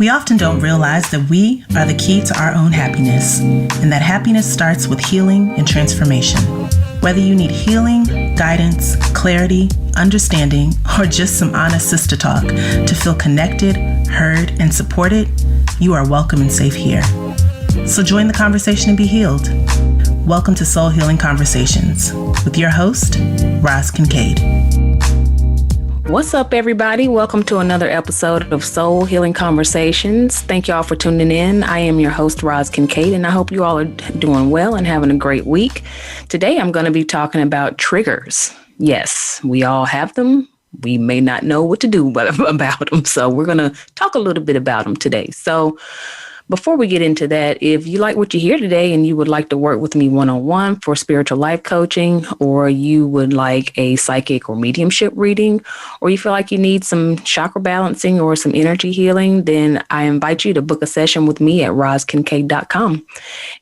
We often don't realize that we are the key to our own happiness, and that happiness starts with healing and transformation. Whether you need healing, guidance, clarity, understanding, or just some honest sister talk to feel connected, heard, and supported, you are welcome and safe here. So join the conversation and be healed. Welcome to Soul Healing Conversations with your host, Roz Kincaid. What's up, everybody? Welcome to another episode of Soul Healing Conversations. Thank you all for tuning in. I am your host, Roz Kincaid, and I hope you all are doing well and having a great week. Today, I'm going to be talking about triggers. Yes, we all have them. We may not know what to do about them, so we're going to talk a little bit about them today. So before we get into that, if you like what you hear today and you would like to work with me one-on-one for spiritual life coaching, or you would like a psychic or mediumship reading, or you feel like you need some chakra balancing or some energy healing, then I invite you to book a session with me at rozkincaid.com.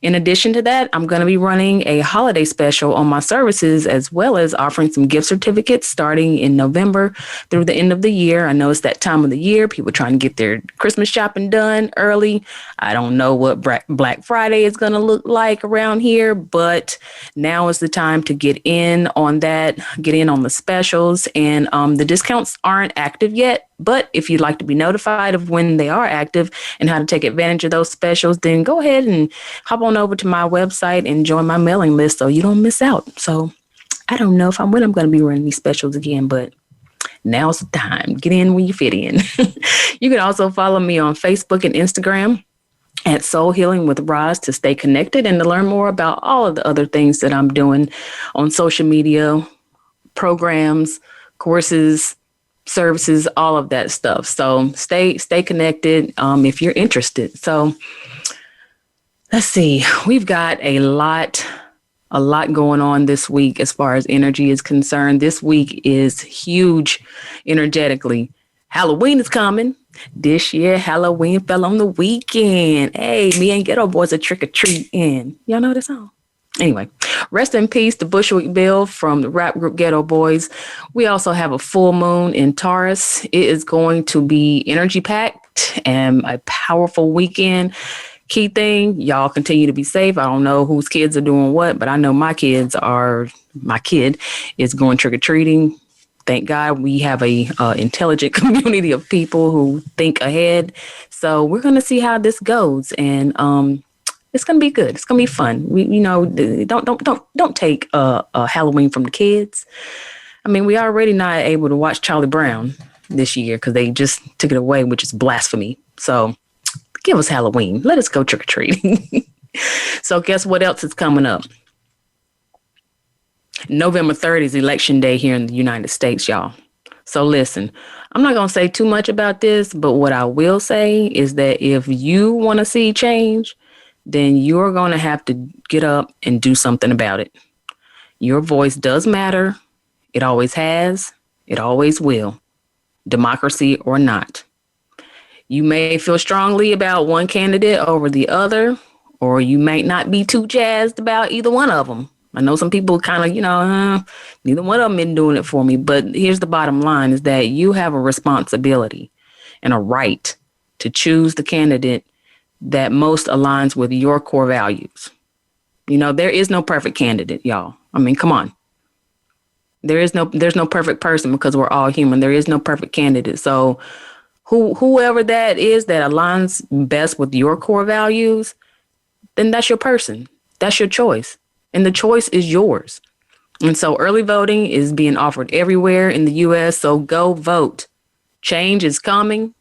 In addition to that, I'm going to be running a holiday special on my services, as well as offering some gift certificates starting in November through the end of the year. I know it's that time of the year. People trying to get their Christmas shopping done early. I don't know what Black Friday is going to look like around here, but now is the time to get in on that, get in on the specials. And the discounts aren't active yet, but if you'd like to be notified of when they are active and how to take advantage of those specials, then go ahead and hop on over to my website and join my mailing list so you don't miss out. So I don't know when I'm going to be running these specials again, but now's the time. Get in when you fit in. You can also follow me on Facebook and Instagram at Soul Healing with Roz to stay connected and to learn more about all of the other things that I'm doing on social media, programs, courses, services, all of that stuff. So stay connected if you're interested. So let's see, we've got a lot going on this week as far as energy is concerned. This week is huge energetically. Halloween is coming. This year, Halloween fell on the weekend. Hey, me and Ghetto Boys are trick-or-treating. Y'all know this song? Anyway, rest in peace to Bushwick Bill from the rap group Ghetto Boys. We also have a full moon in Taurus. It is going to be energy-packed and a powerful weekend. Key thing, y'all continue to be safe. I don't know whose kids are doing what, but I know my kid is going trick-or-treating. Thank God we have a intelligent community of people who think ahead. So we're going to see how this goes, and it's going to be good. It's going to be fun. Don't take Halloween from the kids. I mean, we already not able to watch Charlie Brown this year because they just took it away, which is blasphemy. So give us Halloween. Let us go trick or treating. So guess what else is coming up? November 3rd is election day here in the United States, y'all. So listen, I'm not going to say too much about this, but what I will say is that if you want to see change, then you're going to have to get up and do something about it. Your voice does matter. It always has. It always will. Democracy or not. You may feel strongly about one candidate over the other, or you might not be too jazzed about either one of them. I know some people kind of, neither one of them been doing it for me. But here's the bottom line is that you have a responsibility and a right to choose the candidate that most aligns with your core values. There is no perfect candidate, y'all. I mean, come on. There's no perfect person because we're all human. There is no perfect candidate. So whoever that is that aligns best with your core values, then that's your person. That's your choice. And the choice is yours. And so early voting is being offered everywhere in the U.S. So go vote. Change is coming.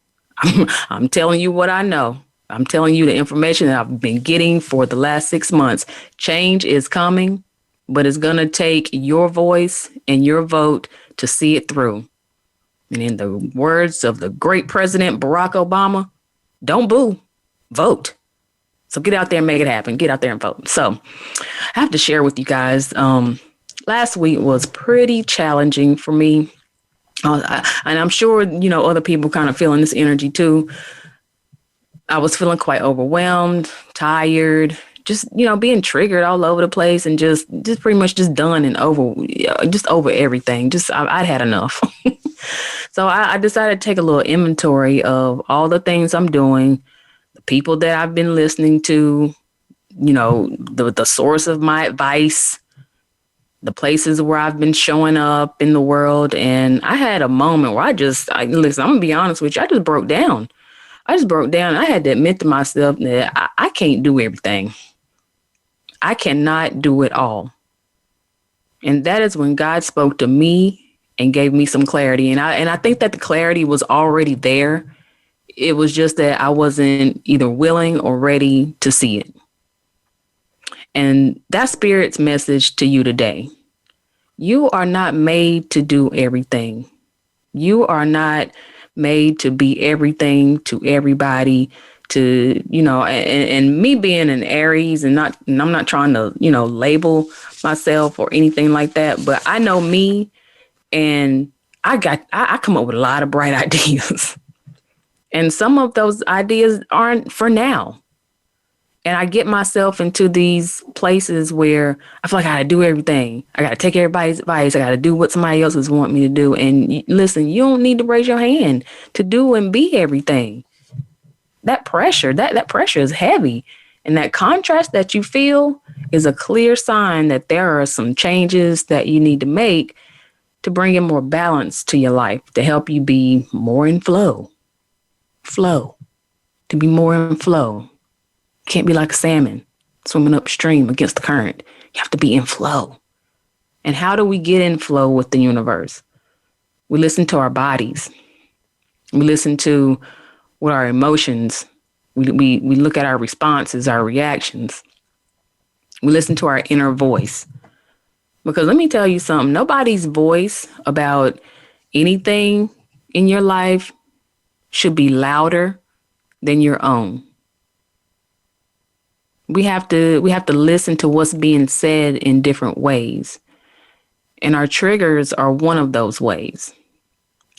I'm telling you what I know. I'm telling you the information that I've been getting for the last 6 months. Change is coming, but it's going to take your voice and your vote to see it through. And in the words of the great President Barack Obama, don't boo, vote. So get out there and make it happen. Get out there and vote. So I have to share with you guys, last week was pretty challenging for me. And I'm sure, other people kind of feeling this energy too. I was feeling quite overwhelmed, tired, just, being triggered all over the place and just pretty much just done and over, just over everything. I'd had enough. So I decided to take a little inventory of all the things I'm doing, the people that I've been listening to, the source of my advice, the places where I've been showing up in the world. And I had a moment where listen, I'm going to be honest with you. I just broke down. I had to admit to myself that I can't do everything. I cannot do it all. And that is when God spoke to me and gave me some clarity. And I think that the clarity was already there. It was just that I wasn't either willing or ready to see it. And that's Spirit's message to you today. You are not made to do everything. You are not made to be everything to everybody, and me being an Aries and I'm not trying to, label myself or anything like that, but I know me, and I come up with a lot of bright ideas. And some of those ideas aren't for now. And I get myself into these places where I feel like I got to do everything. I got to take everybody's advice. I got to do what somebody else is want me to do. And listen, you don't need to raise your hand to do and be everything. That pressure is heavy. And that contrast that you feel is a clear sign that there are some changes that you need to make to bring in more balance to your life, to help you be more in flow. To be more in flow. Can't be like a salmon swimming upstream against the current. You have to be in flow. And how do we get in flow with the universe? We listen to our bodies. We listen to what our emotions. We look at our responses, our reactions. We listen to our inner voice. Because let me tell you something, nobody's voice about anything in your life should be louder than your own. We have to listen to what's being said in different ways. And our triggers are one of those ways.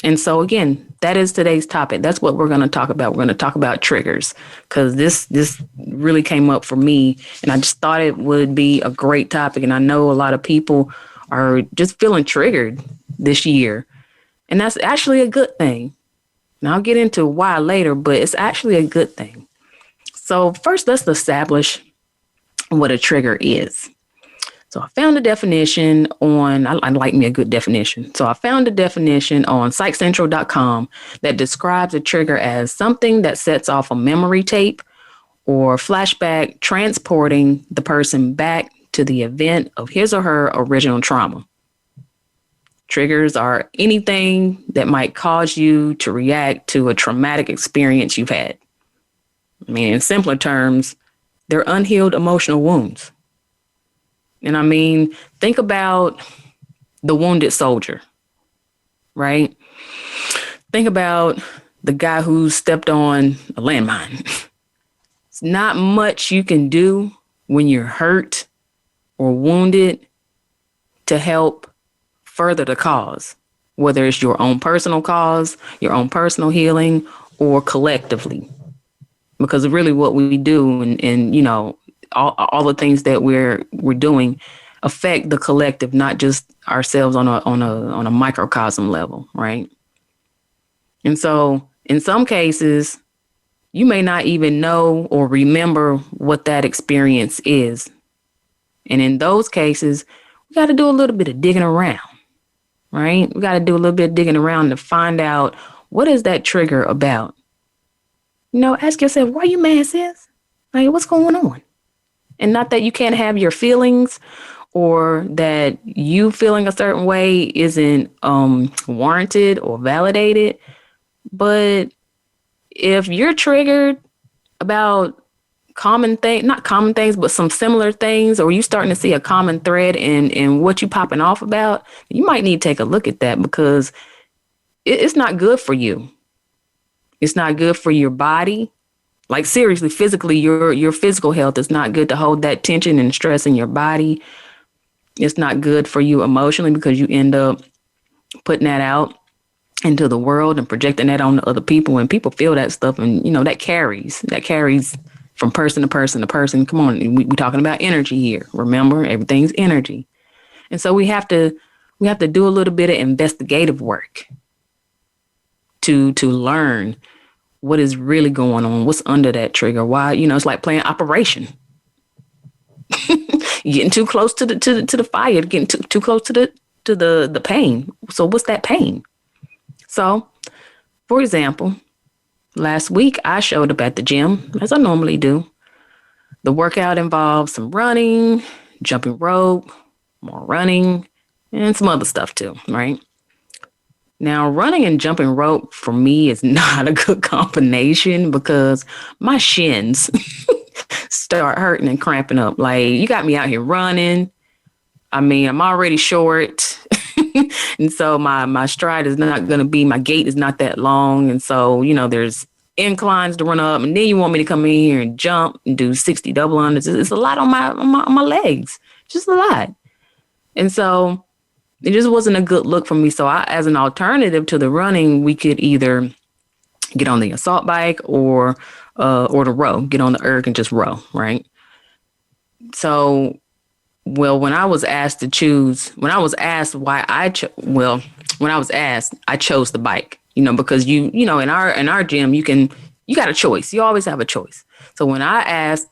And so again, that is today's topic. That's what we're going to talk about. We're going to talk about triggers, because this really came up for me, and I just thought it would be a great topic. And I know a lot of people are just feeling triggered this year, and that's actually a good thing. And I'll get into why later, but it's actually a good thing. So first, let's establish what a trigger is. So I found a definition I like me a good definition. So I found a definition on psychcentral.com that describes a trigger as something that sets off a memory tape or flashback, transporting the person back to the event of his or her original trauma. Triggers are anything that might cause you to react to a traumatic experience you've had. I mean, in simpler terms, they're unhealed emotional wounds. And I mean, think about the wounded soldier, right? Think about the guy who stepped on a landmine. It's not much you can do when you're hurt or wounded to help further the cause, whether it's your own personal cause, your own personal healing, or collectively. Because really what we do and all the things that we're doing affect the collective, not just ourselves on a microcosm level, right? And so in some cases, you may not even know or remember what that experience is. And in those cases, we got to do a little bit of digging around, right? We got to do a little bit of digging around to find out, what is that trigger about? Ask yourself, why you mad, sis? Like, what's going on? And not that you can't have your feelings or that you feeling a certain way isn't warranted or validated. But if you're triggered about not common things, but some similar things, or you starting to see a common thread in what you popping off about, you might need to take a look at that, because it's not good for you. It's not good for your body. Like seriously, physically, your physical health is not good to hold that tension and stress in your body. It's not good for you emotionally, because you end up putting that out into the world and projecting that on other people, and people feel that stuff, and that carries from person to person to person. Come on, we're talking about energy here. Remember, everything's energy. And so we have to do a little bit of investigative work. to learn what is really going on, what's under that trigger. Why, it's like playing Operation. You're getting too close to the fire, getting too close to the pain. So what's that pain? So, for example, last week I showed up at the gym as I normally do. The workout involves some running, jumping rope, more running, and some other stuff too, right? Now, running and jumping rope for me is not a good combination because my shins start hurting and cramping up. Like, you got me out here running. I mean, I'm already short. And so my stride is not going to be, my gait is not that long. And so, there's inclines to run up. And then you want me to come in here and jump and do 60 double unders. It's a lot on my legs, just a lot. And so it just wasn't a good look for me. So as an alternative to the running, we could either get on the assault bike or the row, get on the erg and just row, right? So, when I was asked I chose the bike, because in our gym, you got a choice. You always have a choice. So when I asked,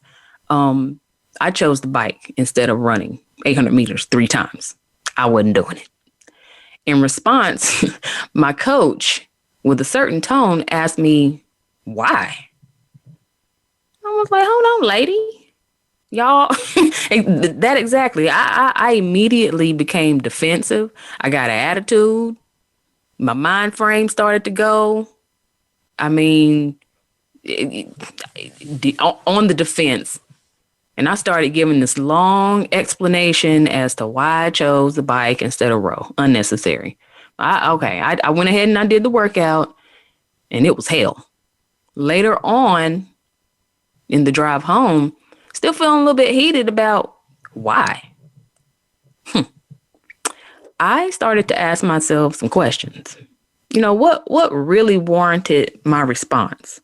I chose the bike instead of running 800 meters 3 times. I wasn't doing it. In response, my coach, with a certain tone, asked me, why? I was like, hold on, lady. Y'all, that exactly. I immediately became defensive. I got an attitude. My mind frame started to go. I mean, on the defense. And I started giving this long explanation as to why I chose the bike instead of row. Unnecessary. I went ahead and I did the workout, and it was hell. Later on, in the drive home, still feeling a little bit heated about why. I started to ask myself some questions. What really warranted my response?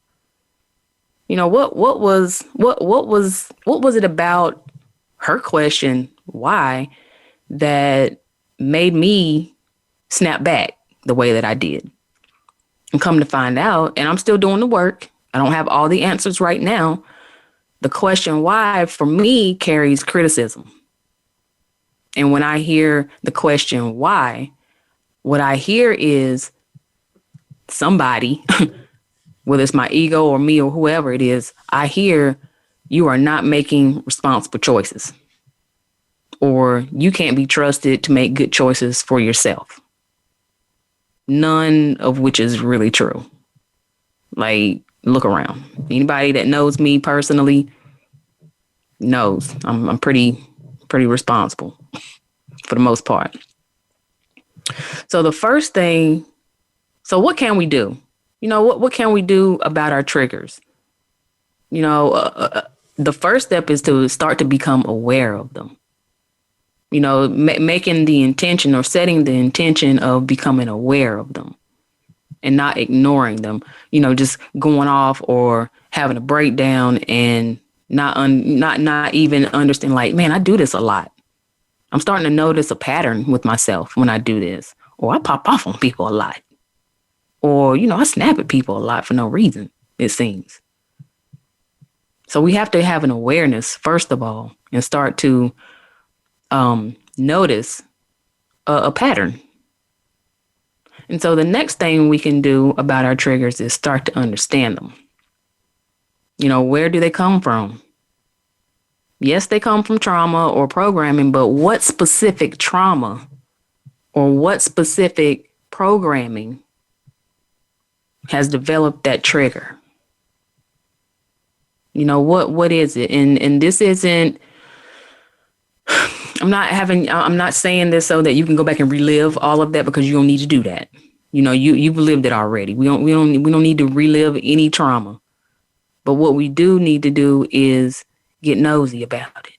What was it about her question, why, that made me snap back the way that I did? And come to find out, and I'm still doing the work, I don't have all the answers right now. The question why for me carries criticism. And when I hear the question why, what I hear is somebody, whether it's my ego or me or whoever it is, I hear you are not making responsible choices, or you can't be trusted to make good choices for yourself. None of which is really true. Like, look around. Anybody that knows me personally knows I'm pretty responsible for the most part. So the first thing, what can we do? What can we do about our triggers? The first step is to start to become aware of them. Making the intention or setting the intention of becoming aware of them and not ignoring them, just going off or having a breakdown and not even understanding, like, man, I do this a lot. I'm starting to notice a pattern with myself when I do this, or I pop off on people a lot. Or, I snap at people a lot for no reason, it seems. So we have to have an awareness, first of all, and start to notice a pattern. And so the next thing we can do about our triggers is start to understand them. Where do they come from? Yes, they come from trauma or programming, but what specific trauma or what specific programming has developed that trigger? What is it? And this isn't, I'm not saying this so that you can go back and relive all of that, because you don't need to do that. You've lived it already. We don't need to relive any trauma. But what we do need to do is get nosy about it.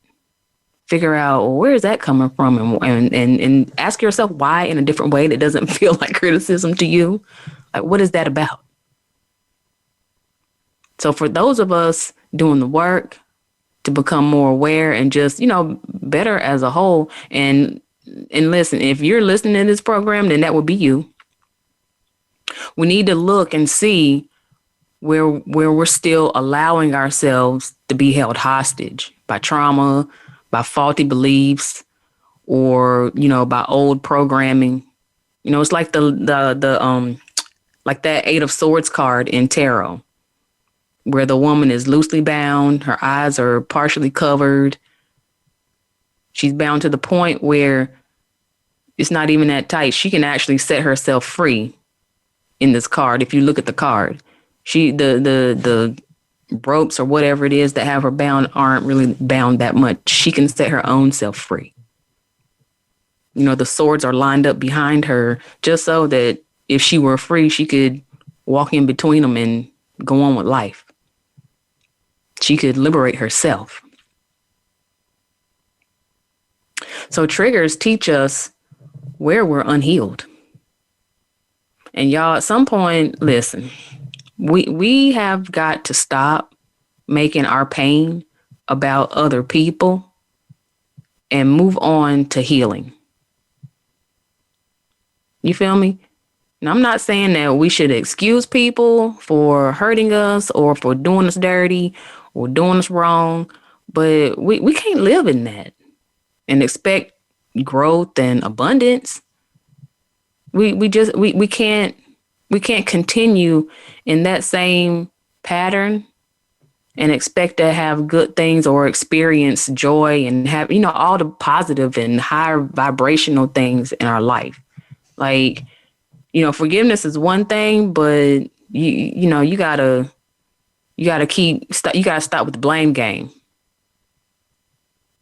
Figure out, well, where is that coming from? And ask yourself why in a different way that doesn't feel like criticism to you. Like, what is that about? So for those of us doing the work to become more aware and just, better as a whole, and listen, if you're listening to this program, then that would be you. we need to look and see where we're still allowing ourselves to be held hostage by trauma, by faulty beliefs, or, by old programming. It's like the like that Eight of Swords card in tarot, where the woman is loosely bound, her eyes are partially covered. She's bound to the point where it's not even that tight. She can actually set herself free in this card. If you look at the card, the ropes or whatever it is that have her bound aren't really bound that much. She can set her own self free. The swords are lined up behind her just so that if she were free, she could walk in between them and go on with life. She could liberate herself. So triggers teach us where we're unhealed. And y'all, at some point, listen, we have got to stop making our pain about other people and move on to healing. You feel me? Now, I'm not saying that we should excuse people for hurting us or for doing us dirty or doing us wrong, but we can't live in that and expect growth and abundance. We can't continue in that same pattern and expect to have good things or experience joy and have, all the positive and higher vibrational things in our life. Like, forgiveness is one thing, but you gotta stop with the blame game.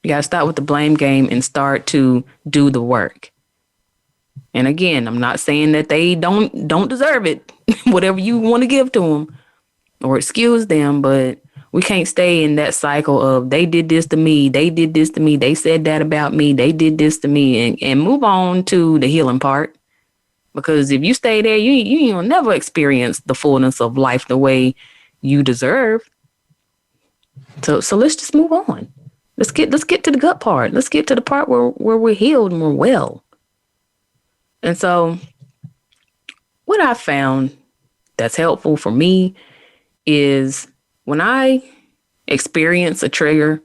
You gotta stop with the blame game and start to do the work. And again, I'm not saying that they don't deserve it, whatever you want to give to them or excuse them, but we can't stay in that cycle of they did this to me, they did this to me, they said that about me, they did this to me, and move on to the healing part. Because if you stay there, you'll never experience the fullness of life the way you deserve. So let's just move on. Let's get to the gut part. Let's get to the part where we're healed and we're well. And so what I found that's helpful for me is when I experience a trigger,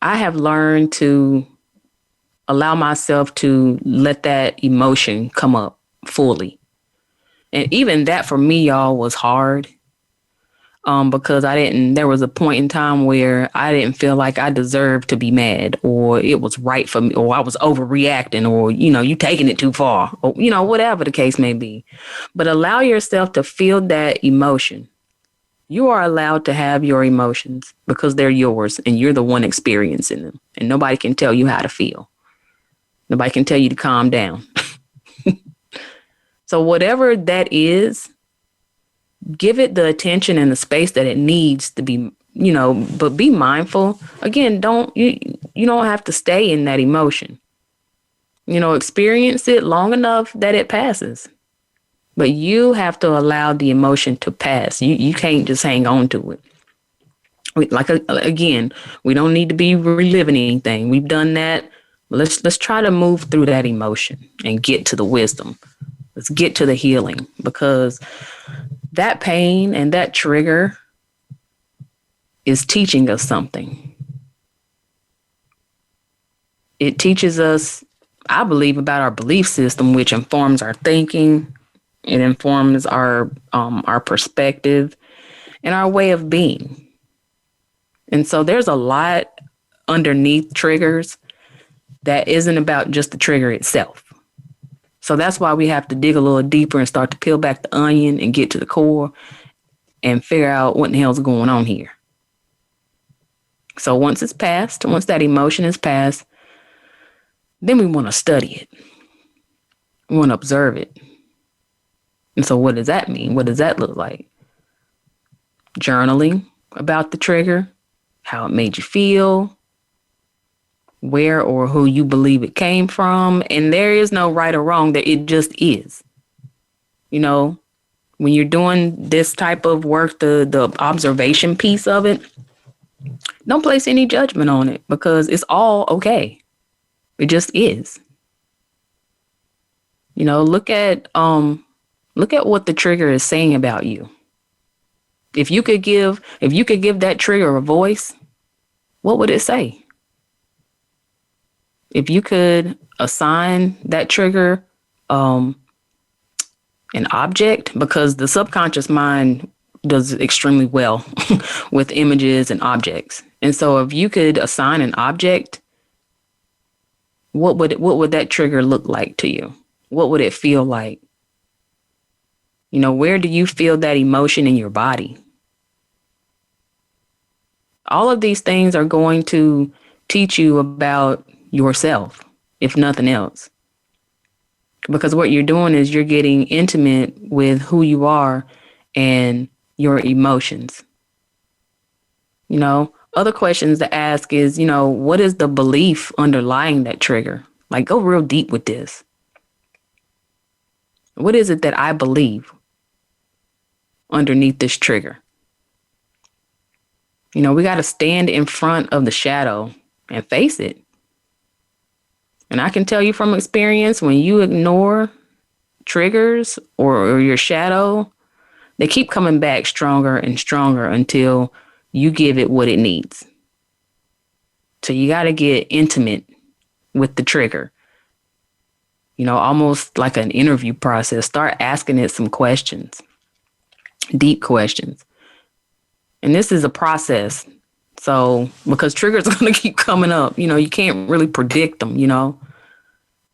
I have learned to allow myself to let that emotion come up fully. And even that for me, y'all, was hard. Because there was a point in time where I didn't feel like I deserved to be mad, or it was right for me, or I was overreacting, or, you taking it too far, or, whatever the case may be. But allow yourself to feel that emotion. You are allowed to have your emotions because they're yours and you're the one experiencing them, and nobody can tell you how to feel. Nobody can tell you to calm down. So whatever that is, give it the attention and the space that it needs to be, but be mindful. Again, you don't have to stay in that emotion. Experience it long enough that it passes. But you have to allow the emotion to pass. You can't just hang on to it. Again, we don't need to be reliving anything. We've done that. Let's try to move through that emotion and get to the wisdom. Let's get to the healing, because that pain and that trigger is teaching us something. It teaches us, I believe, about our belief system, which informs our thinking. It informs our perspective and our way of being. And so there's a lot underneath triggers that isn't about just the trigger itself. So that's why we have to dig a little deeper and start to peel back the onion and get to the core and figure out what the hell's going on here. So once it's passed, once that emotion is passed, then we want to study it. We want to observe it. And so what does that mean? What does that look like? Journaling about the trigger, how it made you feel, where or who you believe it came from. And there is no right or wrong, that it just is. When you're doing this type of work, the observation piece of it, don't place any judgment on it, because it's all okay. It just is. Look at Look at what the trigger is saying about you. If you could give that trigger a voice, what would it say? If you could assign that trigger an object, because the subconscious mind does extremely well with images and objects. And so if you could assign an object, what would that trigger look like to you? What would it feel like? Where do you feel that emotion in your body? All of these things are going to teach you about yourself, if nothing else. Because what you're doing is you're getting intimate with who you are and your emotions. Other questions to ask is, what is the belief underlying that trigger? Like, go real deep with this. What is it that I believe underneath this trigger? We got to stand in front of the shadow and face it. And I can tell you from experience, when you ignore triggers or your shadow, they keep coming back stronger and stronger until you give it what it needs. So you got to get intimate with the trigger. Almost like an interview process. Start asking it some questions, deep questions. And this is a process. So, because triggers are going to keep coming up, you can't really predict them,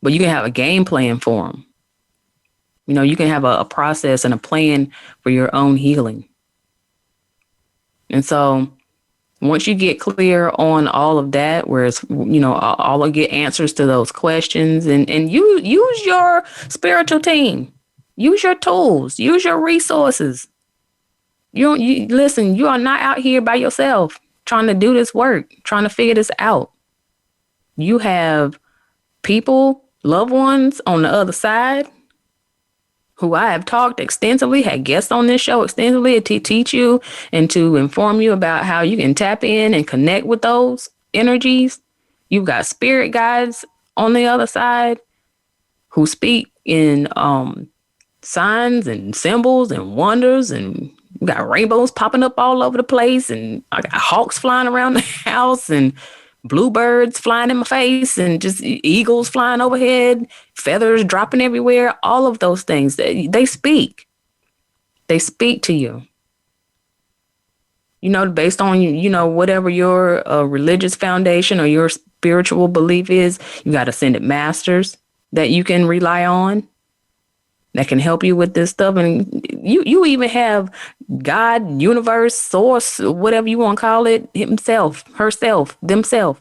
but you can have a game plan for them. You can have a process and a plan for your own healing. And so once you get clear on all of that, where it's, all of get answers to those questions, and you use your spiritual team, use your tools, use your resources. Listen, you are not out here by yourself trying to do this work, trying to figure this out. You have people, loved ones on the other side who I have talked extensively, had guests on this show extensively to teach you and to inform you about how you can tap in and connect with those energies. You've got spirit guides on the other side who speak in signs and symbols and wonders, and we got rainbows popping up all over the place, and I got hawks flying around the house, and bluebirds flying in my face, and just eagles flying overhead, feathers dropping everywhere. All of those things, they speak. They speak to you. Based on, whatever your religious foundation or your spiritual belief is, you got ascended masters that you can rely on that can help you with this stuff. And you even have God, universe, source, whatever you want to call it, himself, herself, themselves,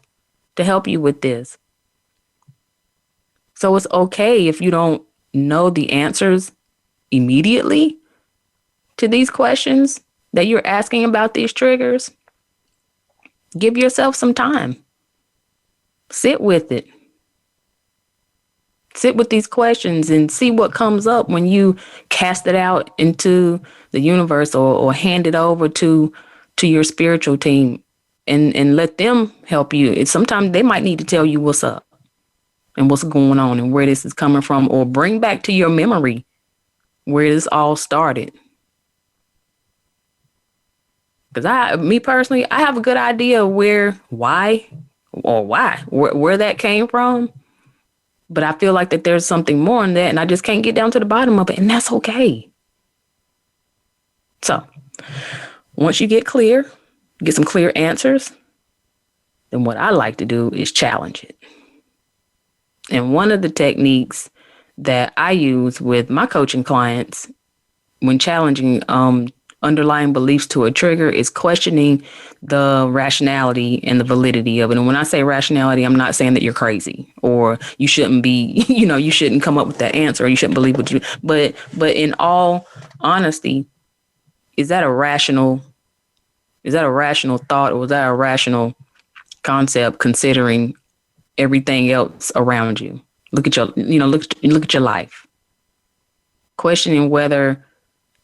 to help you with this. So it's okay if you don't know the answers immediately to these questions that you're asking about these triggers. Give yourself some time. Sit with it. Sit with these questions and see what comes up when you cast it out into the universe or hand it over to your spiritual team and let them help you. Sometimes they might need to tell you what's up and what's going on and where this is coming from, or bring back to your memory where this all started. Because me personally, I have a good idea where that came from. But I feel like that there's something more in that, and I just can't get down to the bottom of it, and that's okay. So once you get clear, get some clear answers, then what I like to do is challenge it. And one of the techniques that I use with my coaching clients when challenging underlying beliefs to a trigger is questioning the rationality and the validity of it. And when I say rationality, I'm not saying that you're crazy or you shouldn't be, you shouldn't come up with that answer, or you shouldn't believe what you, but in all honesty, is that a rational thought, or is that a rational concept considering everything else around you? Look at your life. Questioning whether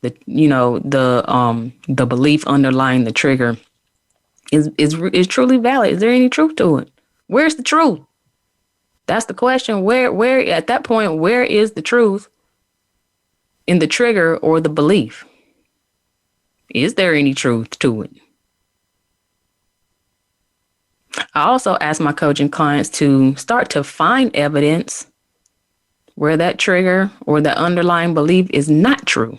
the belief underlying the trigger is truly valid. Is there any truth to it? Where's the truth? That's the question. Where at that point, where is the truth? in the trigger or the belief? Is there any truth to it? I also ask my coaching clients to start to find evidence where that trigger or the underlying belief is not true.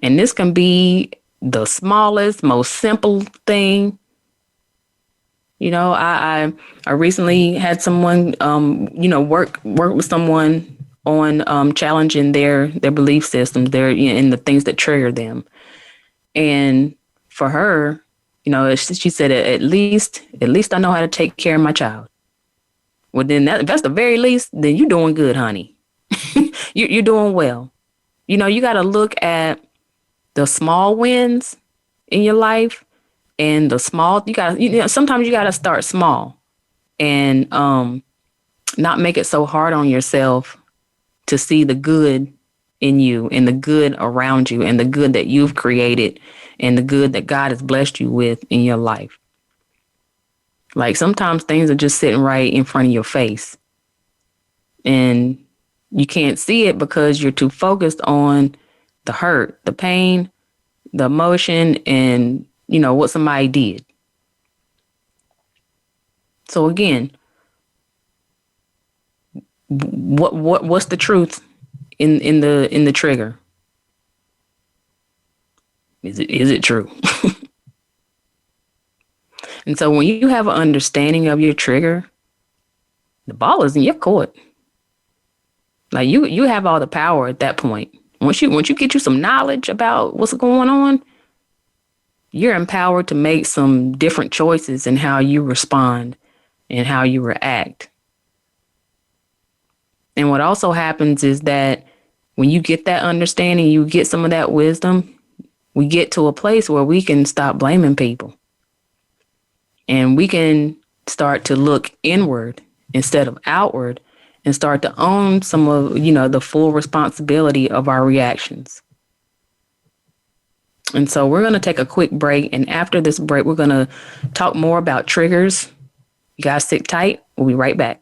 And this can be the smallest, most simple thing. You know, I recently had someone, work with someone on challenging their belief systems, and the things that trigger them. And for her, she said, at least I know how to take care of my child. Well, then if that's the very least, then you're doing good, honey. You're doing well. You got to look at the small wins in your life, and the small, sometimes you got to start small and not make it so hard on yourself to see the good in you and the good around you and the good that you've created and the good that God has blessed you with in your life. Like sometimes things are just sitting right in front of your face and you can't see it because you're too focused on the hurt, the pain, the emotion, and what somebody did. So again, what's the truth in the trigger? Is it true? And so when you have an understanding of your trigger, the ball is in your court. Like you have all the power at that point. Once you get you some knowledge about what's going on, you're empowered to make some different choices in how you respond and how you react. And what also happens is that when you get that understanding, you get some of that wisdom, we get to a place where we can stop blaming people. And we can start to look inward instead of outward and start to own some of, the full responsibility of our reactions. And so we're going to take a quick break. And after this break, we're going to talk more about triggers. You guys sit tight. We'll be right back.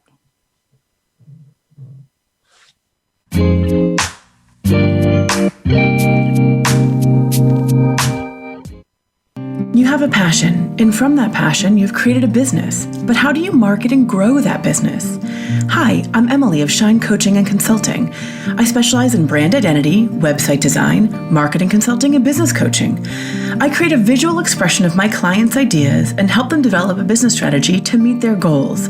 You have a passion, and from that passion, you've created a business. But how do you market and grow that business? Hi, I'm Emily of Shine Coaching and Consulting. I specialize in brand identity, website design, marketing consulting, and business coaching. I create a visual expression of my clients' ideas and help them develop a business strategy to meet their goals.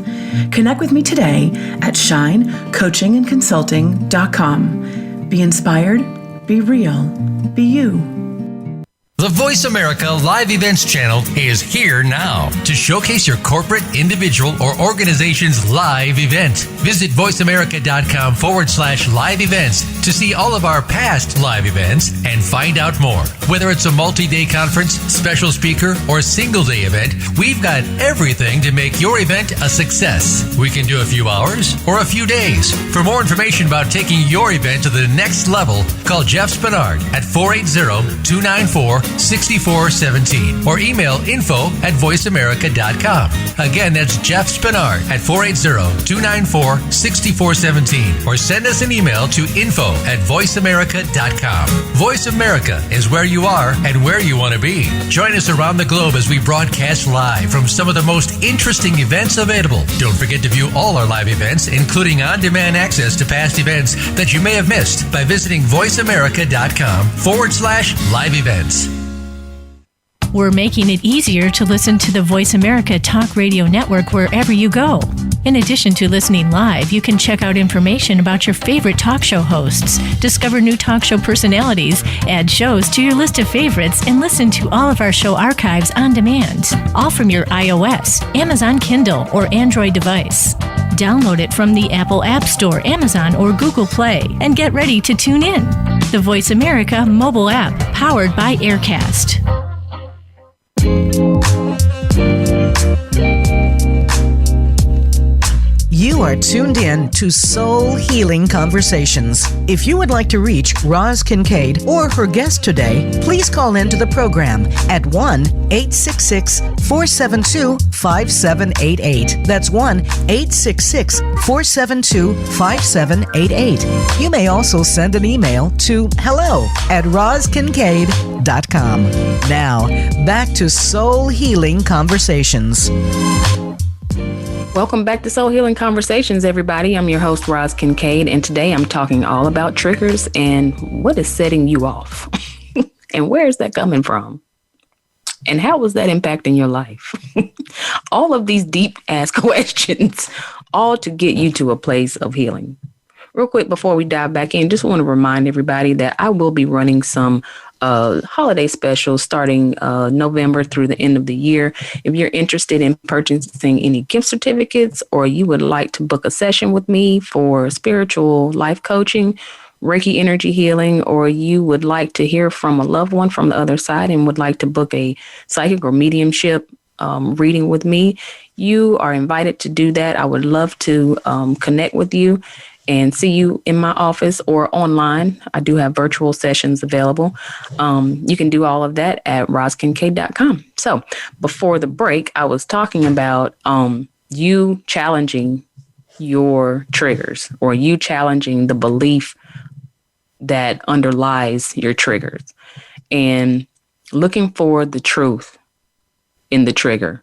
Connect with me today at shinecoachingandconsulting.com. Be inspired, be real, be you. The Voice America Live Events channel is here now to showcase your corporate, individual, or organization's live event. Visit voiceamerica.com/live events to see all of our past live events and find out more. Whether it's a multi-day conference, special speaker, or single-day event, we've got everything to make your event a success. We can do a few hours or a few days. For more information about taking your event to the next level, call Jeff Spinard at 480-294-6417 or email info@voiceamerica.com. Again, that's Jeff Spinard at 480-294-6417 or send us an email to info@voiceamerica.com. Voice America is where you are and where you want to be. Join us around the globe as we broadcast live from some of the most interesting events available. Don't forget to view all our live events, including on-demand access to past events that you may have missed by visiting voiceamerica.com/live events. We're making it easier to listen to the Voice America Talk Radio Network wherever you go. In addition to listening live, you can check out information about your favorite talk show hosts, discover new talk show personalities, add shows to your list of favorites, and listen to all of our show archives on demand, all from your iOS, Amazon Kindle, or Android device. Download it from the Apple App Store, Amazon, or Google Play, and get ready to tune in. The Voice America mobile app, powered by Aircast. You You are tuned in to Soul Healing Conversations. If you would like to reach Roz Kincaid or her guest today, please call into the program at 1-866-472-5788. That's 1-866-472-5788. You may also send an email to hello@rozkincaid.com. Now, back to Soul Healing Conversations. Welcome back to Soul Healing Conversations, everybody. I'm your host, Roz Kincaid, and today I'm talking all about triggers and what is setting you off and where is that coming from and how is that impacting your life? All of these deep ass questions, all to get you to a place of healing. Real quick, before we dive back in, just want to remind everybody that I will be running some holiday specials starting November through the end of the year. If you're interested in purchasing any gift certificates or you would like to book a session with me for spiritual life coaching, Reiki energy healing, or you would like to hear from a loved one from the other side and would like to book a psychic or mediumship reading with me, you are invited to do that. I would love to connect with you and see you in my office or online. I do have virtual sessions available. You can do all of that at rozkincaid.com. So before the break, I was talking about you challenging your triggers or you challenging the belief that underlies your triggers and looking for the truth in the trigger.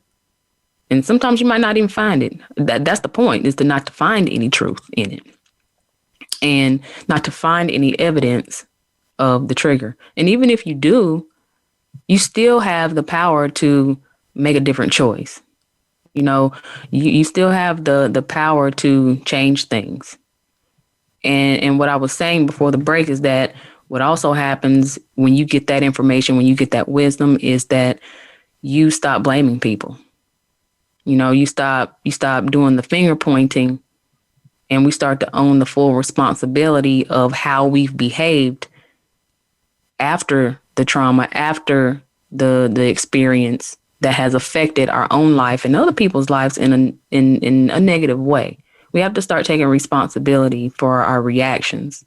And sometimes you might not even find it. That's the point, is to not to find any truth in it. And not to find any evidence of the trigger. And even if you do, you still have the power to make a different choice. You know, you still have the power to change things. And what I was saying before the break is that what also happens when you get that information, when you get that wisdom, is that you stop blaming people. You know, you stop doing the finger pointing. And we start to own the full responsibility of how we've behaved after the trauma, after the experience that has affected our own life and other people's lives in a negative way. We have to start taking responsibility for our reactions,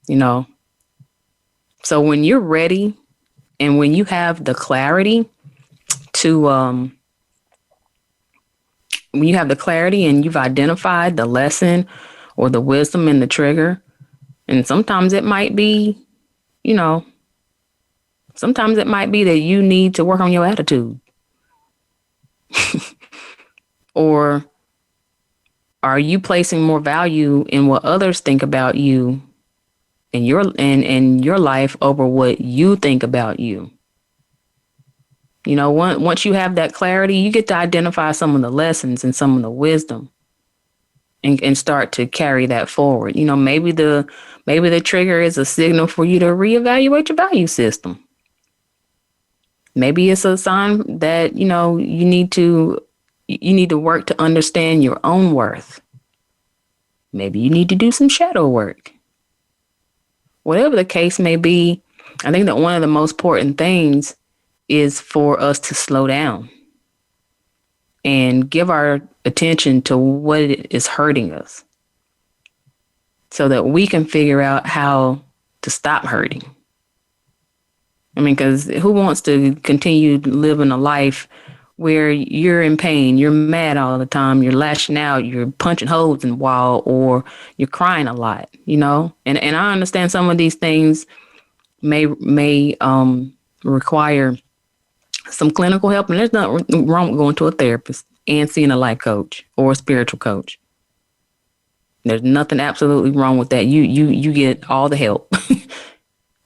you know. So when you're ready and when you have the clarity to when you have the clarity and you've identified the lesson or the wisdom in the trigger, and sometimes it might be, you know, sometimes it might be that you need to work on your attitude. Or are you placing more value in what others think about you and your life over what you think about you? You know, once you have that clarity, you get to identify some of the lessons and some of the wisdom and start to carry that forward. You know, maybe the trigger is a signal for you to reevaluate your value system. Maybe it's a sign that, you know, you need to work to understand your own worth. Maybe you need to do some shadow work. Whatever the case may be, I think that one of the most important things is for us to slow down and give our attention to what is hurting us so that we can figure out how to stop hurting. I mean, because who wants to continue living a life where you're in pain, you're mad all the time, you're lashing out, you're punching holes in the wall, or you're crying a lot, you know? And I understand some of these things may require some clinical help, and there's nothing wrong with going to a therapist and seeing a life coach or a spiritual coach. There's nothing absolutely wrong with that. You get all the help.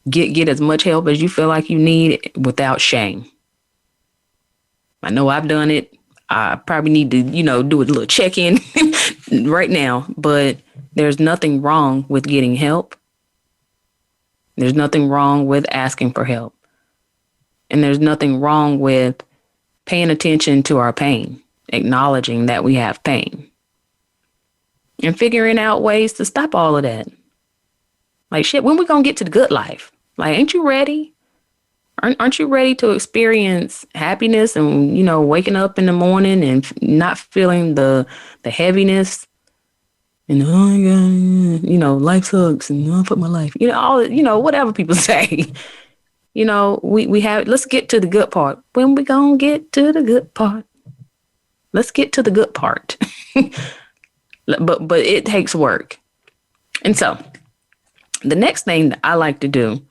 Get as much help as you feel like you need without shame. I know I've done it. I probably need to, you know, do a little check-in right now, but there's nothing wrong with getting help. There's nothing wrong with asking for help. And there's nothing wrong with paying attention to our pain, acknowledging that we have pain, and figuring out ways to stop all of that. Like, shit, when we gonna get to the good life? Like, ain't you ready? Aren't you ready to experience happiness and, waking up in the morning and not feeling the heaviness and, oh my God, life sucks and oh, fuck my life, whatever people say. We have, let's get to the good part. When we gonna get to the good part? Let's get to the good part. But it takes work. And so the next thing that I like to do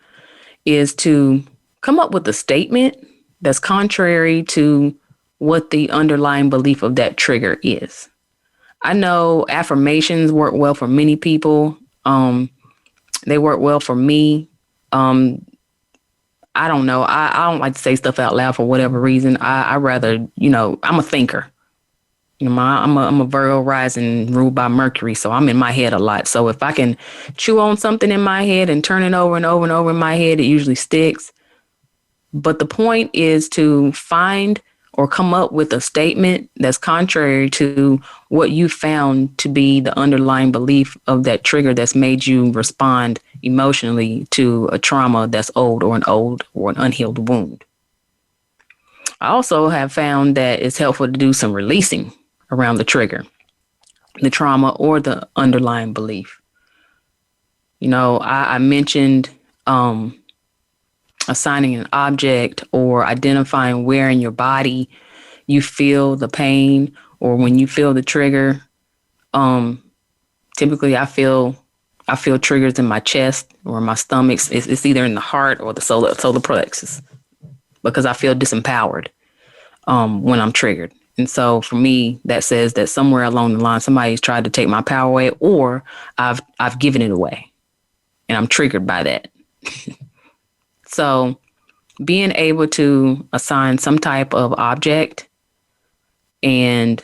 is to come up with a statement that's contrary to what the underlying belief of that trigger is. I know affirmations work well for many people. They work well for me. I don't know. I don't like to say stuff out loud for whatever reason. I rather, I'm a thinker. I'm a Virgo rising ruled by Mercury, so I'm in my head a lot. So if I can chew on something in my head and turn it over and over and over in my head, it usually sticks. But the point is to find or come up with a statement that's contrary to what you found to be the underlying belief of that trigger that's made you respond emotionally to a trauma that's old or an unhealed wound. I also have found that it's helpful to do some releasing around the trigger, the trauma, or the underlying belief. I mentioned assigning an object or identifying where in your body you feel the pain or when you feel the trigger. Typically I feel triggers in my chest or my stomach. It's either in the heart or the solar plexus because I feel disempowered when I'm triggered. And so for me, that says that somewhere along the line, somebody's tried to take my power away or I've given it away and I'm triggered by that. So being able to assign some type of object and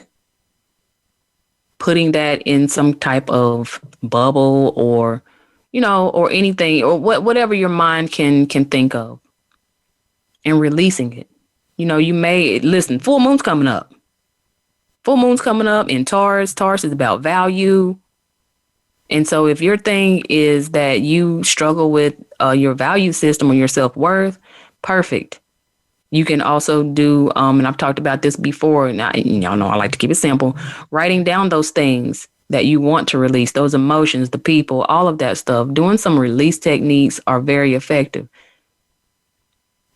putting that in some type of bubble or, or anything or whatever your mind can think of and releasing it. You may listen, full moon's coming up. Full moon's coming up in Taurus. Taurus is about value. And so if your thing is that you struggle with your value system or your self-worth, perfect. You can also do, and I've talked about this before, and y'all know I like to keep it simple, writing down those things that you want to release, those emotions, the people, all of that stuff. Doing some release techniques are very effective.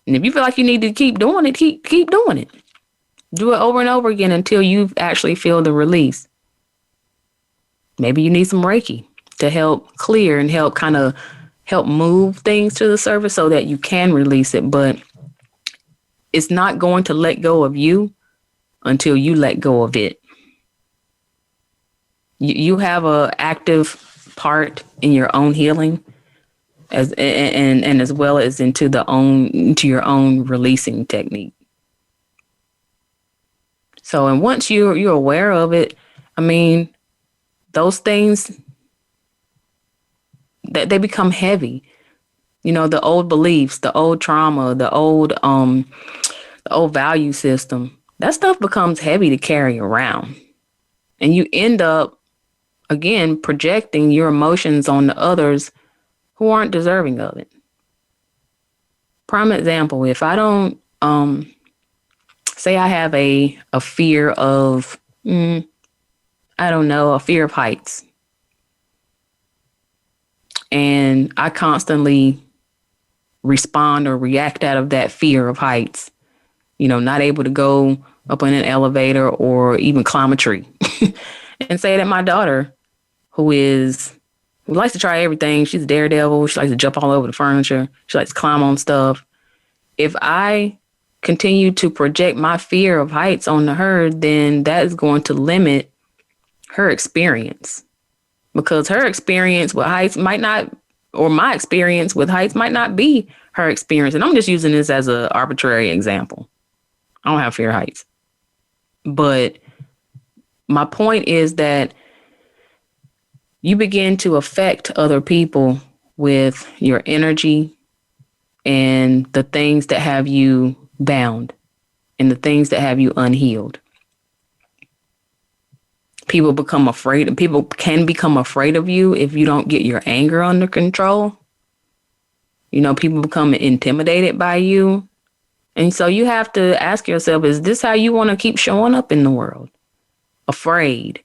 And if you feel like you need to keep doing it, keep doing it. Do it over and over again until you actually feel the release. Maybe you need some Reiki to help clear and help move things to the surface so that you can release it. But it's not going to let go of you until you let go of it. You have an active part in your own healing as well as into your own releasing technique. So, and once you're aware of it, those things that they become heavy. The old beliefs, the old trauma, the old value system, that stuff becomes heavy to carry around. And you end up, again, projecting your emotions on the others who aren't deserving of it. Prime example, if I don't, say I have a fear of, a fear of heights. And I constantly respond or react out of that fear of heights, not able to go up in an elevator or even climb a tree. And say that my daughter, who likes to try everything, she's a daredevil, she likes to jump all over the furniture, she likes to climb on stuff. If I continue to project my fear of heights onto her, then that is going to limit her experience, because her experience with heights might not, or my experience with heights might not be her experience. And I'm just using this as an arbitrary example. I don't have fear of heights. But my point is that you begin to affect other people with your energy and the things that have you bound and the things that have you unhealed. People can become afraid of you if you don't get your anger under control. People become intimidated by you. And so you have to ask yourself, is this how you want to keep showing up in the world? Afraid,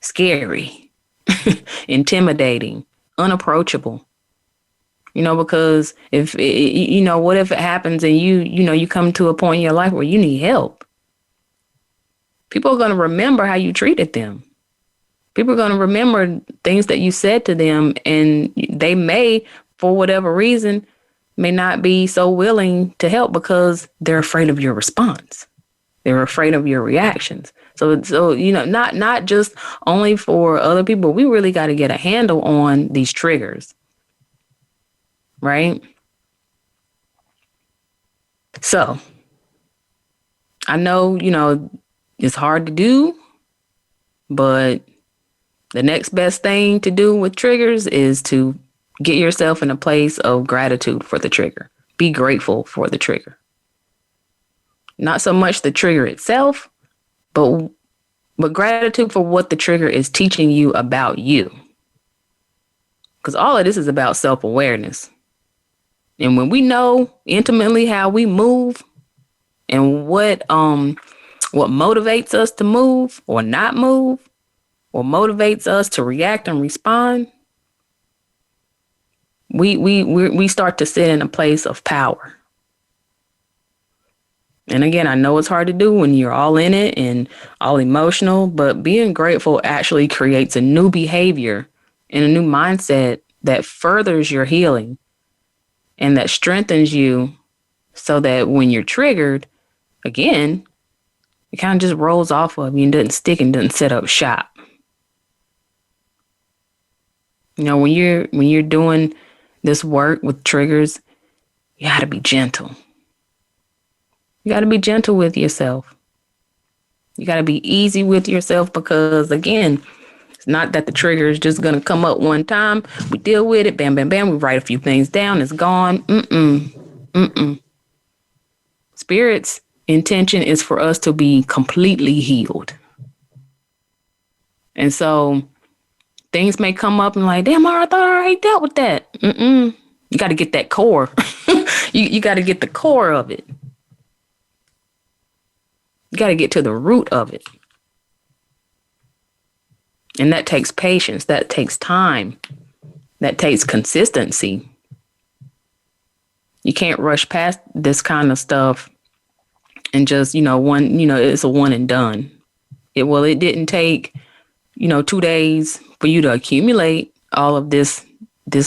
scary, intimidating, unapproachable. Because if, what if it happens and you come to a point in your life where you need help? People are going to remember how you treated them. People are going to remember things that you said to them, and they may, for whatever reason, may not be so willing to help because they're afraid of your response. They're afraid of your reactions. So not just only for other people, we really got to get a handle on these triggers, right? So I know, it's hard to do, but the next best thing to do with triggers is to get yourself in a place of gratitude for the trigger. Be grateful for the trigger. Not so much the trigger itself, but gratitude for what the trigger is teaching you about you. Because all of this is about self-awareness. And when we know intimately how we move and what motivates us to move or not move, or motivates us to react and respond, we start to sit in a place of power. And again, I know it's hard to do when you're all in it and all emotional, but being grateful actually creates a new behavior and a new mindset that furthers your healing and that strengthens you so that when you're triggered, again, it kind of just rolls off of you and doesn't stick and doesn't set up shop. When you're doing this work with triggers, you got to be gentle. You got to be gentle with yourself. You got to be easy with yourself because, again, it's not that the trigger is just going to come up one time. We deal with it. Bam, bam, bam. We write a few things down. It's gone. Spirit's intention is for us to be completely healed. And so things may come up and like, damn, I thought I already dealt with that. You got to get that core. you got to get the core of it. You got to get to the root of it. And that takes patience. That takes time. That takes consistency. You can't rush past this kind of stuff and just, it's a one and done. It didn't take, 2 days for you to accumulate all of this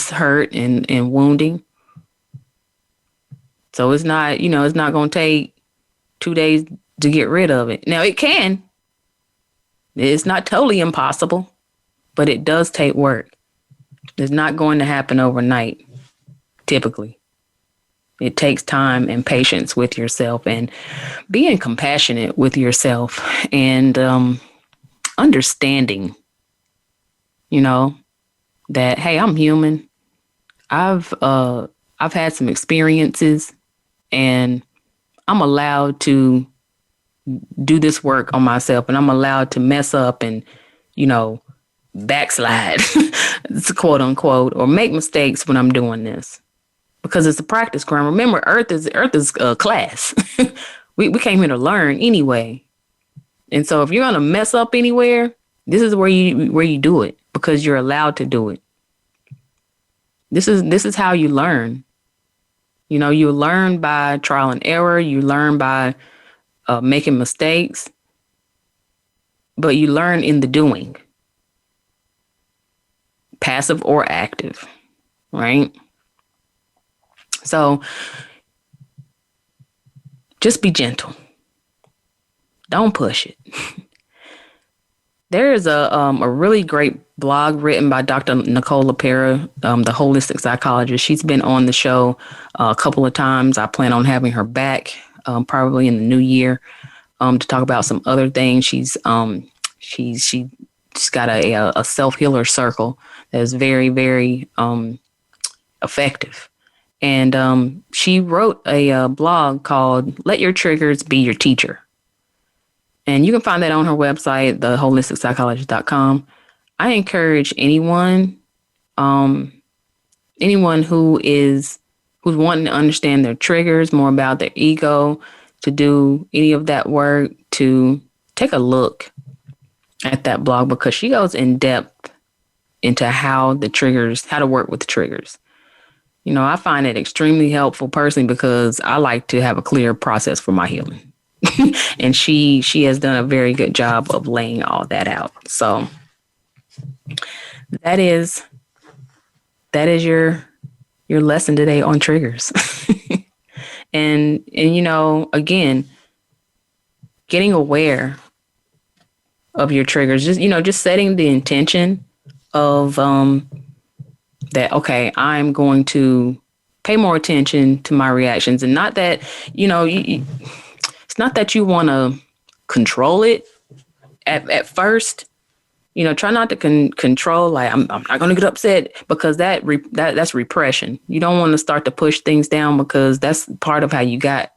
hurt and wounding. So it's not, it's not going to take 2 days to get rid of it. Now it can. It's not totally impossible, but it does take work. It's not going to happen overnight, typically. It takes time and patience with yourself and being compassionate with yourself and understanding, that, hey, I'm human. I've had some experiences and I'm allowed to do this work on myself and I'm allowed to mess up and, backslide, quote unquote, or make mistakes when I'm doing this. Because it's a practice ground. Remember, Earth is a class. we came here to learn anyway. And so if you're gonna mess up anywhere, this is where you do it because you're allowed to do it. This is how you learn. You learn by trial and error. You learn by making mistakes, but you learn in the doing, passive or active, right? So just be gentle. Don't push it. There is a really great blog written by Dr. Nicole LaPera, the holistic psychologist. She's been on the show a couple of times. I plan on having her back probably in the new year to talk about some other things. She's got a self-healer circle that is very, very effective. And she wrote a blog called Let Your Triggers Be Your Teacher. And you can find that on her website, theholisticspsychologist.com. I encourage anyone who is who's wanting to understand their triggers, more about their ego, to do any of that work, to take a look at that blog, because she goes in depth into how to work with the triggers. I find it extremely helpful personally because I like to have a clear process for my healing. And she has done a very good job of laying all that out. So that is your lesson today on triggers. and again, getting aware of your triggers, just setting the intention of that, okay, I'm going to pay more attention to my reactions, and not that, it's not that you want to control it at first. Try not to control, like, I'm not going to get upset, because that's repression. You don't want to start to push things down, because that's part of how we got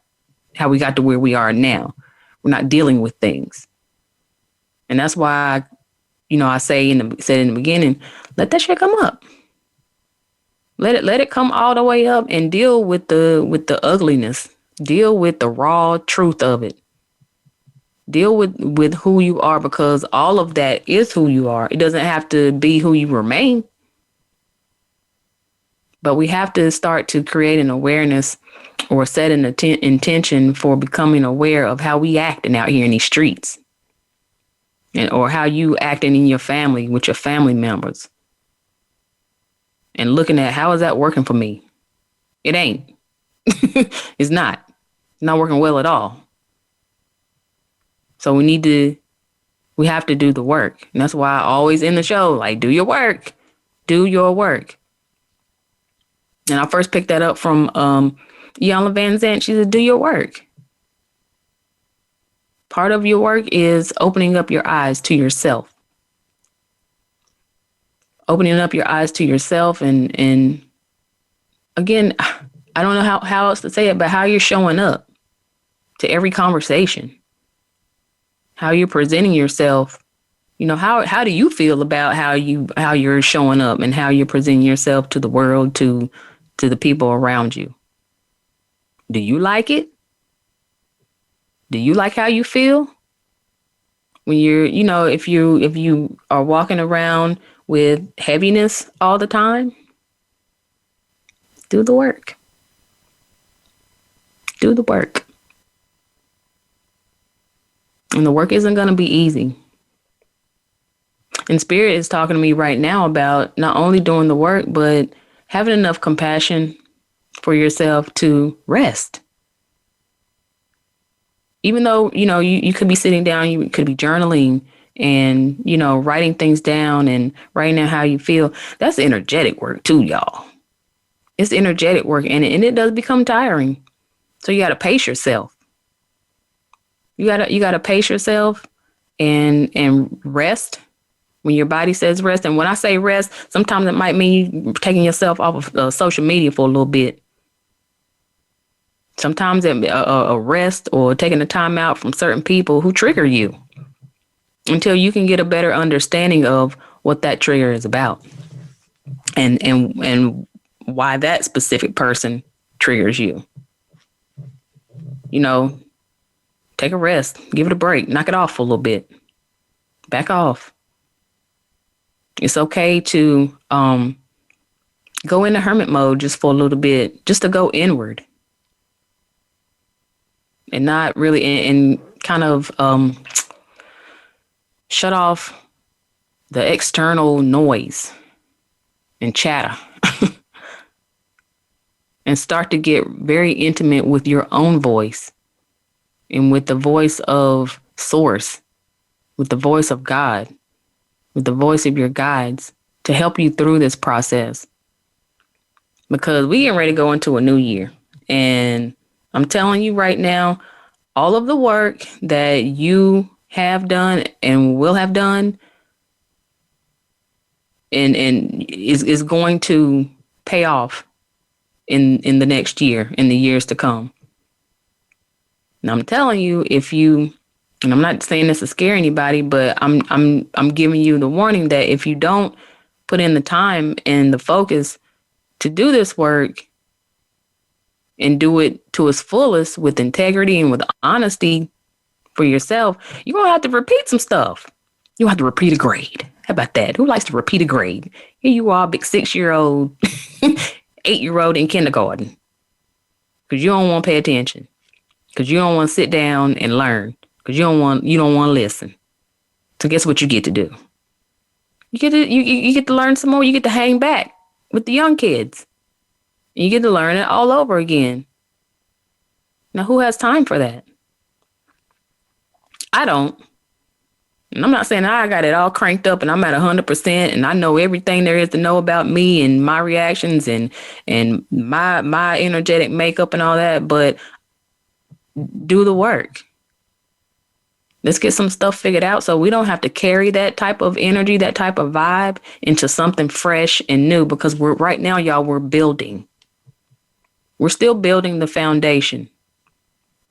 to where we are now. We're not dealing with things. And that's why, I said in the beginning, let that shit come up. Let it come all the way up, and deal with the ugliness. Deal with the raw truth of it. Deal with who you are, because all of that is who you are. It doesn't have to be who you remain. But we have to start to create an awareness, or set an intention for becoming aware of how we acting out here in these streets. Or how you acting in your family, with your family members. And looking at, how is that working for me? It ain't. It's not. It's not working well at all. So we have to do the work. And that's why I always end the show, like, do your work. Do your work. And I first picked that up from Iyanla Vanzant. She said, do your work. Part of your work is opening up your eyes to yourself. Opening up your eyes to yourself, and again, I don't know how else to say it, but how you're showing up to every conversation. How you're presenting yourself. How do you feel about how you're showing up, and how you're presenting yourself to the world, to the people around you? Do you like it? Do you like how you feel? When you're, if you are walking around with heaviness all the time, do the work. Do the work. And the work isn't going to be easy. And Spirit is talking to me right now about not only doing the work, but having enough compassion for yourself to rest. Even though, you could be sitting down, you could be journaling and, writing things down and writing down how you feel. That's energetic work too, y'all. It's energetic work, and it does become tiring. So you got to pace yourself. You gotta pace yourself and rest when your body says rest. And when I say rest, sometimes it might mean you taking yourself off of social media for a little bit. Sometimes a rest, or taking a time out from certain people who trigger you, until you can get a better understanding of what that trigger is about, and why that specific person triggers you. Take a rest, give it a break, knock it off for a little bit, back off. It's okay to go into hermit mode just for a little bit, just to go inward. And not really, and kind of shut off the external noise and chatter. And start to get very intimate with your own voice, and with the voice of Source, with the voice of God, with the voice of your guides, to help you through this process. Because we getting ready to go into a new year. And I'm telling you right now, all of the work that you have done and will have done and is going to pay off in the next year, in the years to come. And I'm telling you, and I'm not saying this to scare anybody, but I'm giving you the warning that if you don't put in the time and the focus to do this work, and do it to its fullest with integrity and with honesty for yourself, you're going to have to repeat some stuff. You have to repeat a grade. How about that? Who likes to repeat a grade? Here you are, big 6-year-old, 8-year-old in kindergarten. Because you don't want to pay attention. Because you don't want to sit down and learn. Because you don't want to listen. So guess what you get to do? You get to learn some more. You get to hang back with the young kids. You get to learn it all over again. Now, who has time for that? I don't. And I'm not saying I got it all cranked up and I'm at 100% and I know everything there is to know about me and my reactions and my energetic makeup and all that, but do the work. Let's get some stuff figured out so we don't have to carry that type of energy, that type of vibe into something fresh and new, because right now, y'all, we're building. We're still building the foundation.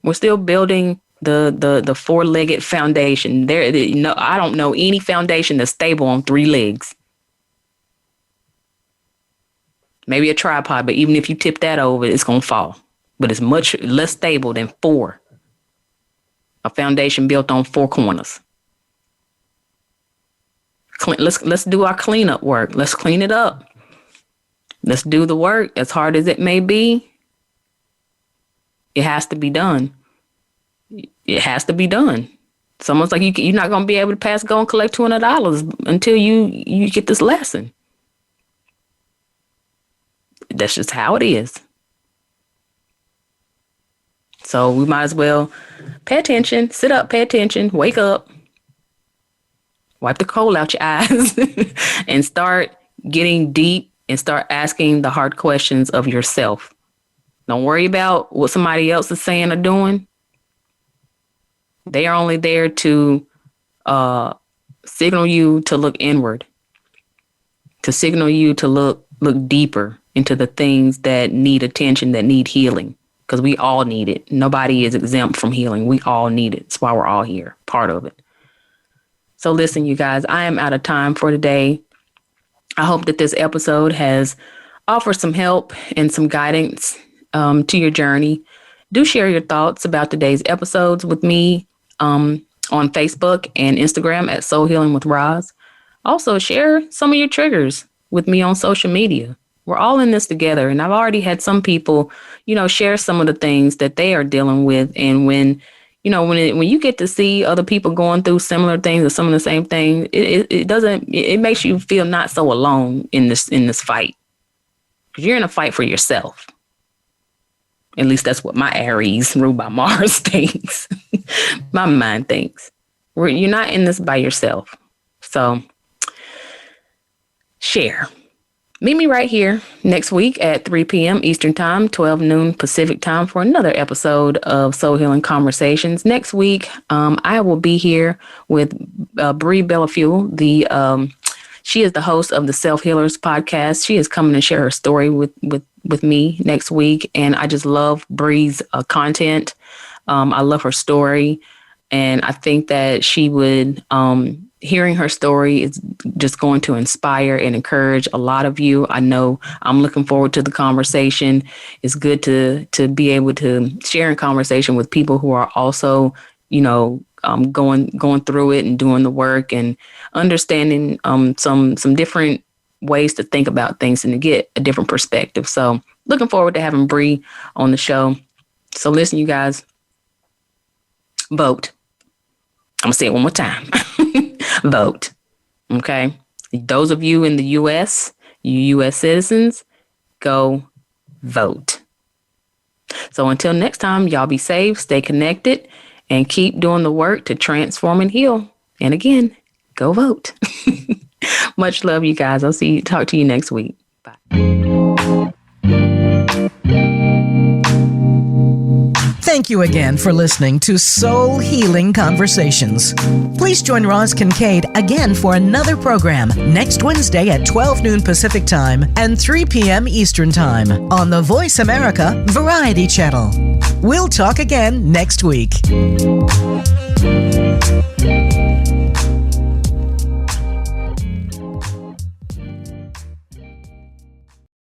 We're still building the four-legged foundation. I don't know any foundation that's stable on 3 legs. Maybe a tripod, but even if you tip that over, it's going to fall. But it's much less stable than 4. A foundation built on 4 corners. Let's do our cleanup work. Let's clean it up. Let's do the work. As hard as it may be, it has to be done. It has to be done. Someone's like, you're not going to be able to pass go and collect $200 until you get this lesson. That's just how it is. So we might as well pay attention, sit up, pay attention, wake up, wipe the coal out your eyes, and start getting deep and start asking the hard questions of yourself. Don't worry about what somebody else is saying or doing. They are only there to signal you to look inward, to signal you to look deeper into the things that need attention, that need healing. Because we all need it. Nobody is exempt from healing. We all need it. That's why we're all here, part of it. So listen, you guys, I am out of time for today. I hope that this episode has offered some help and some guidance to your journey. Do share your thoughts about today's episodes with me on Facebook and Instagram at Soul Healing with Roz. Also, share some of your triggers with me on social media. We're all in this together. And I've already had some people, share some of the things that they are dealing with. And when you get to see other people going through similar things or some of the same thing, it makes you feel not so alone in this fight. Because you're in a fight for yourself. At least that's what my Aries ruled by Mars thinks. My mind thinks. You're not in this by yourself. So share. Meet me right here next week at 3 p.m. Eastern Time, 12 noon Pacific Time for another episode of Soul Healing Conversations. Next week, I will be here with Bree Bellafuel. She is the host of the Self Healers podcast. She is coming to share her story with me next week. And I just love Bree's content. I love her story. And I think that she would... hearing her story is just going to inspire and encourage a lot of you. I know I'm looking forward to the conversation. It's good to be able to share in conversation with people who are also, going through it and doing the work and understanding some different ways to think about things and to get a different perspective. So looking forward to having Bree on the show. So listen, you guys, vote. I'm going to say it one more time. Vote. Okay. Those of you in the U.S., you U.S. citizens, go vote. So until next time, y'all be safe, stay connected, and keep doing the work to transform and heal. And again, go vote. Much love, you guys. Talk to you next week. Bye. Thank you again for listening to Soul Healing Conversations. Please join Roz Kincaid again for another program next Wednesday at 12 noon Pacific Time and 3 p.m. Eastern Time on the Voice America Variety Channel. We'll talk again next week.